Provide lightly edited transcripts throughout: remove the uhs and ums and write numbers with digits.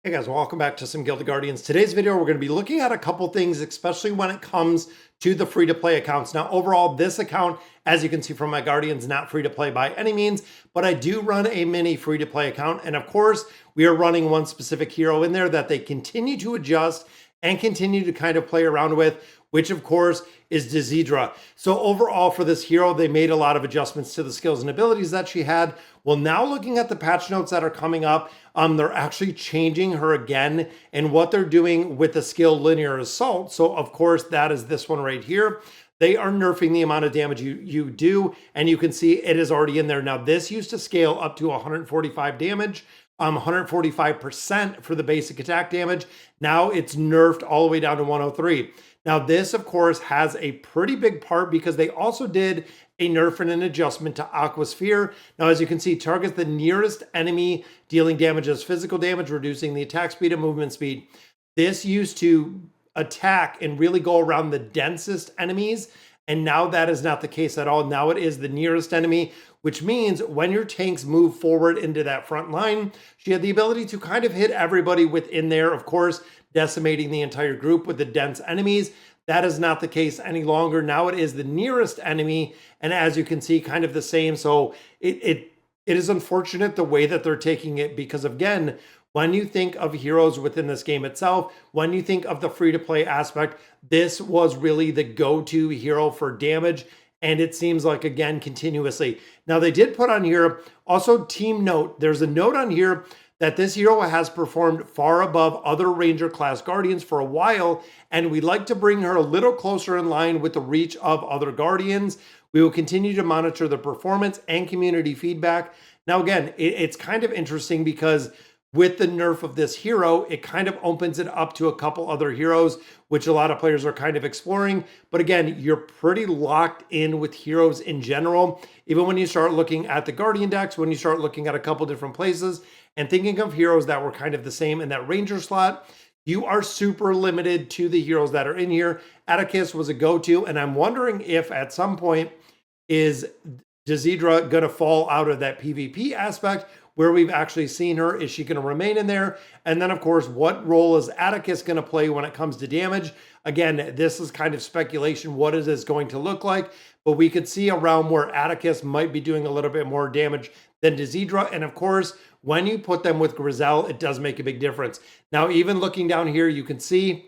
Hey guys, welcome back to some Gilded Guardians. Today's video, we're going to be looking at a couple things, especially when it comes to the free-to-play accounts. Now, overall, this account, as you can see from my Guardians, not free-to-play by any means, but I do run a mini free-to-play account. And of course, we are running one specific hero in there that they continue to adjust and continue to kind of play around with, which of course is zkEVM. So overall for this hero, they made a lot of adjustments to the skills and abilities that she had. Well, now looking at the patch notes that are coming up, they're actually changing her again and what they're doing with the skill Linear Assault. So of course, that is this one right here. They are nerfing the amount of damage you do, and you can see it is already in there. Now, this used to scale up to 145 damage, 145% for the basic attack damage. Now it's nerfed all the way down to 103. Now this, of course, has a pretty big part because they also did a nerf and an adjustment to Aquasphere. Now, as you can see, targets the nearest enemy, dealing damage as physical damage, reducing the attack speed and movement speed. This used to attack and really go around the densest enemies, and now that is not the case at all. Now it is the nearest enemy, which means when your tanks move forward into that front line, she had the ability to kind of hit everybody within there, of course, decimating the entire group with the dense enemies. That is not the case any longer. Now it is the nearest enemy, and as you can see, kind of the same. So it is unfortunate the way that they're taking it, because again, when you think of heroes within this game itself, when you think of the free-to-play aspect, this was really the go-to hero for damage, and it seems like, again, continuously. Now, they did put on here, also team note, there's a note on here that this hero has performed far above other Ranger class Guardians for a while, and we'd like to bring her a little closer in line with the reach of other Guardians. We will continue to monitor the performance and community feedback. Now, again, it's kind of interesting because with the nerf of this hero, it kind of opens it up to a couple other heroes, which a lot of players are kind of exploring. But again, you're pretty locked in with heroes in general. Even when you start looking at the Guardian decks, when you start looking at a couple different places and thinking of heroes that were kind of the same in that Ranger slot, you are super limited to the heroes that are in here. Atticus was a go-to, and I'm wondering if at some point is zkEVM going to fall out of that PvP aspect, where we've actually seen her. Is she going to remain in there? And then, of course, what role is Atticus going to play when it comes to damage? Again, this is kind of speculation. What is this going to look like? But we could see around where Atticus might be doing a little bit more damage than zkEVM. And of course, when you put them with Grizel, it does make a big difference. Now, even looking down here, you can see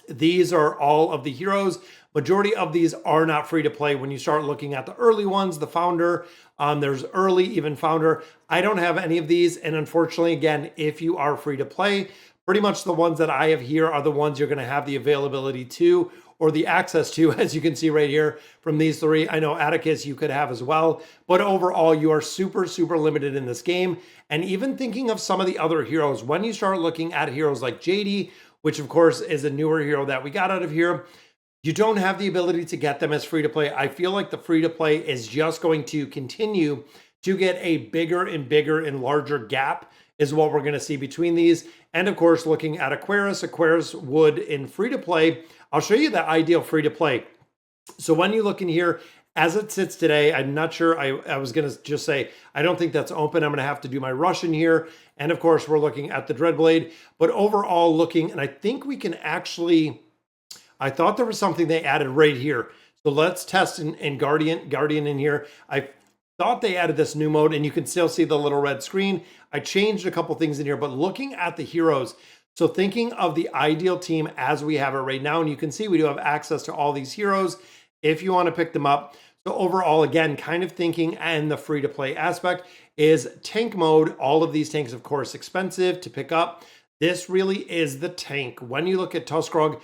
these are all of the heroes. Majority of these are not free to play. When you start looking at the early ones, the Founder, there's early, even Founder. I don't have any of these. And unfortunately, again, if you are free to play, pretty much the ones that I have here are the ones you're going to have the availability to, or the access to, as you can see right here from these three. I know Atticus you could have as well, but overall you are super, super limited in this game. And even thinking of some of the other heroes, when you start looking at heroes like JD, which of course is a newer hero that we got out of here, you don't have the ability to get them as free-to-play. I feel like the free-to-play is just going to continue to get a bigger and bigger and larger gap is what we're going to see between these. And of course, looking at Aquarius would in free-to-play, I'll show you the ideal free-to-play. So when you look in here, as it sits today, I'm not sure, I was going to just say, I don't think that's open. I'm going to have to do my Russian here. And of course, we're looking at the Dreadblade. But overall looking, and I think we can actually, I thought there was something they added right here. So let's test in Guardian in here. I thought they added this new mode, and you can still see the little red screen. I changed a couple things in here, but looking at the heroes, so thinking of the ideal team as we have it right now, and you can see we do have access to all these heroes if you want to pick them up. So overall, again, kind of thinking and the free-to-play aspect is tank mode. All of these tanks, of course, expensive to pick up. This really is the tank. When you look at Tuskrog,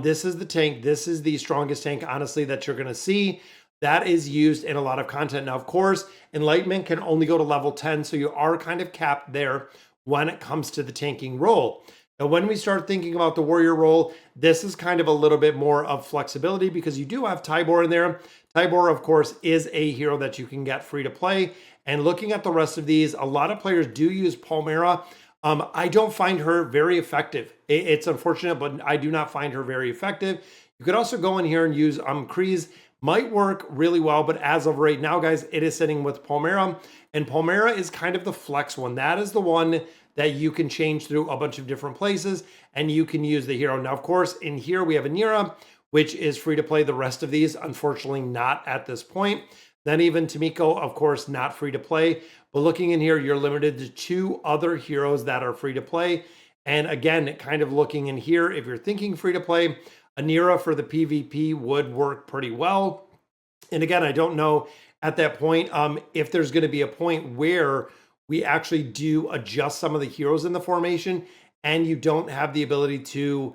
this is the tank. This is the strongest tank, honestly, that you're going to see. That is used in a lot of content. Now, of course, Enlightenment can only go to level 10, so you are kind of capped there when it comes to the tanking role. Now, when we start thinking about the warrior role, this is kind of a little bit more of flexibility because you do have Tybor in there. Tybor, of course, is a hero that you can get free to play. And looking at the rest of these, a lot of players do use Palmyra. I don't find her very effective. It's unfortunate, but I do not find her very effective. You could also go in here and use Kreese. Might work really well, but as of right now, guys, it is sitting with Palmyra. And Palmyra is kind of the flex one. That is the one that you can change through a bunch of different places, and you can use the hero. Now, of course, in here we have Anira, which is free to play. The rest of these, unfortunately, not at this point. Then even Tamiko, of course, not free to play. But looking in here, you're limited to 2 other heroes that are free to play. And again, kind of looking in here, if you're thinking free to play, Anira for the PvP would work pretty well. And again, I don't know at that point if there's going to be a point where we actually do adjust some of the heroes in the formation and you don't have the ability to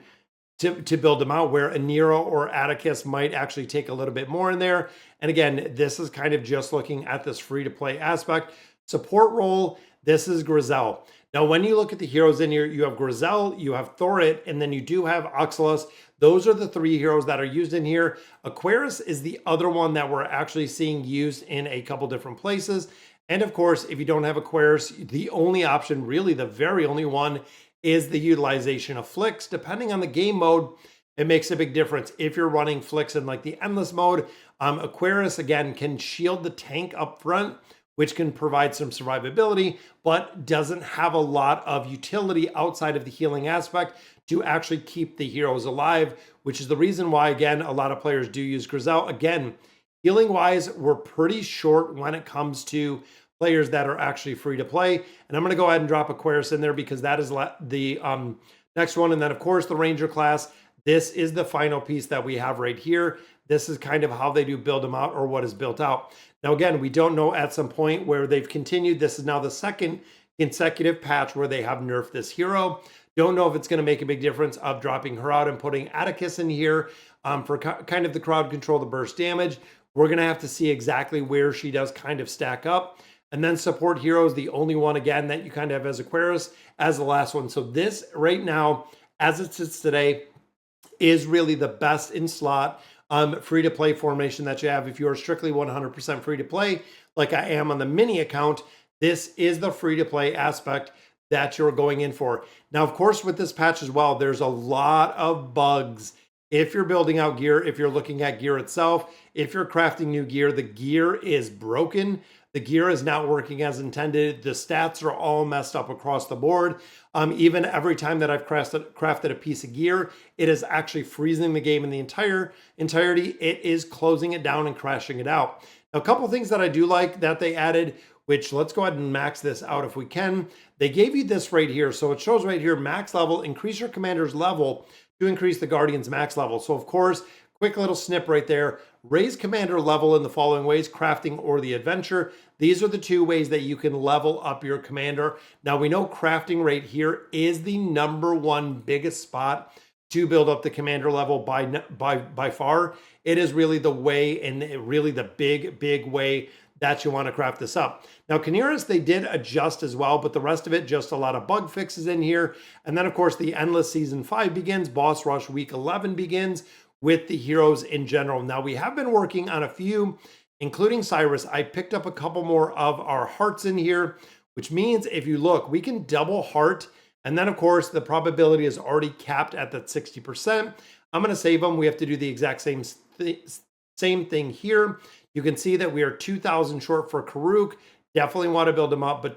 build them out, where Anira or Atticus might actually take a little bit more in there. And again, this is kind of just looking at this free to play aspect. Support role, this is Grizel. Now, when you look at the heroes in here, you have Grizel, you have Thorit, and then you do have Oxalis. Those are the 3 heroes that are used in here. Aquarius is the other one that we're actually seeing used in a couple different places. And of course, if you don't have Aquarius, the only option, really the very only one, is the utilization of flicks. Depending on the game mode, it makes a big difference. If you're running flicks in like the endless mode, Aquarius again can shield the tank up front, which can provide some survivability, but doesn't have a lot of utility outside of the healing aspect to actually keep the heroes alive, which is the reason why, again, a lot of players do use Grizel. Again, healing wise, we're pretty short when it comes to players that are actually free to play. And I'm going to go ahead and drop Aquarius in there because that is the next one. And then, of course, the Ranger class. This is the final piece that we have right here. This is kind of how they do build them out, or what is built out. Now, again, we don't know at some point where they've continued. This is now the 2nd consecutive patch where they have nerfed this hero. Don't know if it's going to make a big difference of dropping her out and putting Atticus in here for kind of the crowd control, the burst damage. We're going to have to see exactly where she does kind of stack up. And then support heroes, the only one, again, that you kind of have as Aquarius as the last one. So this right now, as it sits today, is really the best in slot free to play formation that you have. If you're strictly 100% free to play, like I am on the mini account, this is the free to play aspect that you're going in for. Now, of course, with this patch as well, there's a lot of bugs. If you're building out gear, if you're looking at gear itself, if you're crafting new gear, the gear is broken. The gear is not working as intended. The stats are all messed up across the board. Even every time that I've crafted a piece of gear, it is actually freezing the game in the entirety. It is closing it down and crashing it out. Now, a couple things that I do like that they added, which let's go ahead and max this out if we can. They gave you this right here. So it shows right here, max level, increase your commander's level to increase the Guardian's max level. So of course, quick little snip right there. Raise commander level in the following ways: crafting or the adventure. These are the 2 ways that you can level up your commander. Now we know crafting right here is the #1 biggest spot to build up the commander level by far. It is really the way, and really the big way that you want to craft this up. Now, Kineris, they did adjust as well, but the rest of it, just a lot of bug fixes in here. And then, of course, the Endless Season 5 begins. Boss Rush Week 11 begins with the heroes in general. Now, we have been working on a few, including Cyrus. I picked up a couple more of our hearts in here, which means if you look, we can double heart. And then, of course, the probability is already capped at that 60%. I'm going to save them. We have to do the exact same thing here. You can see that we are 2,000 short for Karuk. Definitely want to build them up, but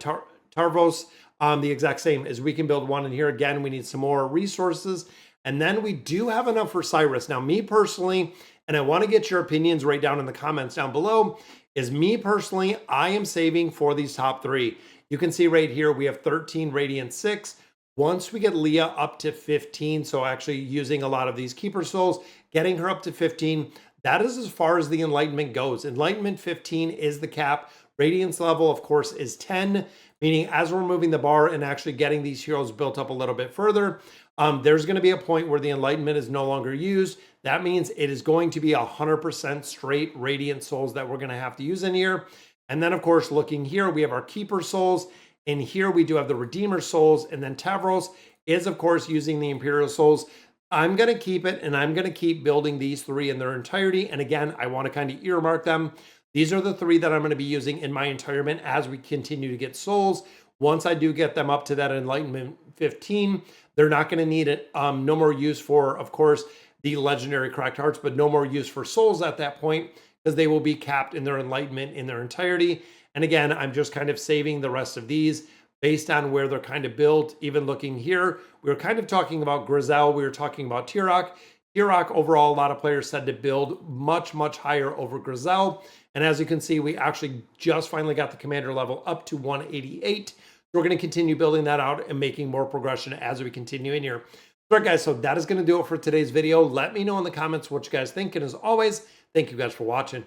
Tarvos, the exact same, as we can build one in here. Again, we need some more resources. And then we do have enough for Cyrus. Now, me personally, and I want to get your opinions right down in the comments down below, is me personally, I am saving for these top 3. You can see right here, we have 13 Radiant 6. Once we get Leah up to 15, so actually using a lot of these Keeper Souls, getting her up to 15, that is as far as the Enlightenment goes. Enlightenment 15 is the cap. Radiance level, of course, is 10, meaning as we're moving the bar and actually getting these heroes built up a little bit further, there's going to be a point where the Enlightenment is no longer used. That means it is going to be 100% straight Radiant Souls that we're going to have to use in here. And then, of course, looking here, we have our Keeper Souls. In here, we do have the Redeemer Souls. And then Tavros is, of course, using the Imperial Souls. I'm going to keep it, and I'm going to keep building these 3 in their entirety. And again, I want to kind of earmark them. These are the 3 that I'm going to be using in my entirement as we continue to get souls. Once I do get them up to that Enlightenment 15, they're not going to need it. No more use for, of course, the legendary cracked hearts, but no more use for souls at that point, because they will be capped in their Enlightenment in their entirety. And again, I'm just kind of saving the rest of these based on where they're kind of built. Even looking here, we were kind of talking about Grizel, we were talking about T-Rock. T-Rock overall, a lot of players said to build much, much higher over Grizel. And as you can see, we actually just finally got the commander level up to 188. So we're going to continue building that out and making more progression as we continue in here. All right, guys, so that is going to do it for today's video. Let me know in the comments what you guys think. And as always, thank you guys for watching.